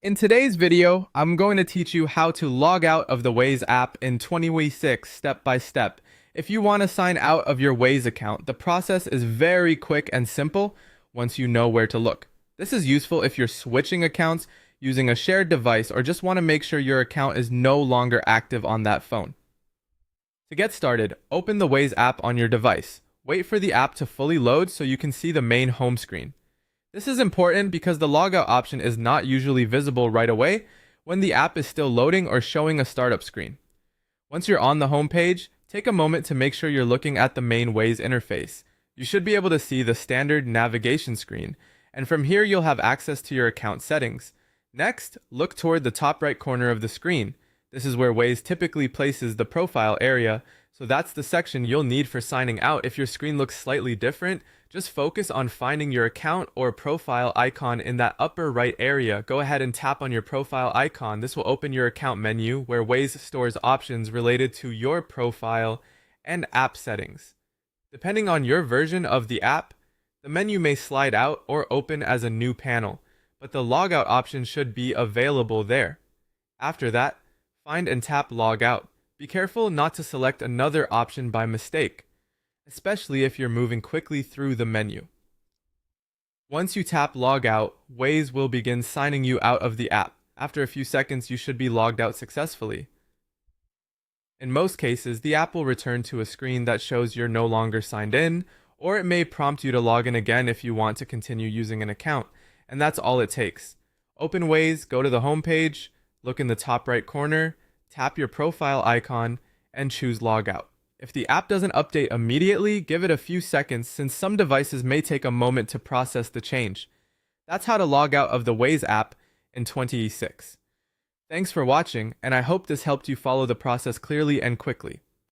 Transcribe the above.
In today's video, I'm going to teach you how to log out of the Waze app in 2026 step by step. If you want to sign out of your Waze account, the process is very quick and simple once you know where to look. This is useful if you're switching accounts, using a shared device, or just want to make sure your account is no longer active on that phone. To get started, open the Waze app on your device. Wait for the app to fully load so you can see the main home screen. This is important because the logout option is not usually visible right away when the app is still loading or showing a startup screen. Once you're on the home page, take a moment to make sure you're looking at the main Waze interface. You should be able to see the standard navigation screen, and from here you'll have access to your account settings. Next, look toward the top right corner of the screen. This is where Waze typically places the profile area, so that's the section you'll need for signing out. If your screen looks slightly different, just focus on finding your account or profile icon in that upper right area. Go ahead and tap on your profile icon. This will open your account menu where Waze stores options related to your profile and app settings. Depending on your version of the app, the menu may slide out or open as a new panel, but the logout option should be available there. After that, find and tap Logout. Be careful not to select another option by mistake, especially if you're moving quickly through the menu. Once you tap Logout, Waze will begin signing you out of the app. After a few seconds, you should be logged out successfully. In most cases, the app will return to a screen that shows you're no longer signed in, or it may prompt you to log in again if you want to continue using an account, and that's all it takes. Open Waze, go to the home page, look in the top right corner, tap your profile icon, and choose Logout. If the app doesn't update immediately, give it a few seconds since some devices may take a moment to process the change. That's how to log out of the Waze app in 2026. Thanks for watching, and I hope this helped you follow the process clearly and quickly.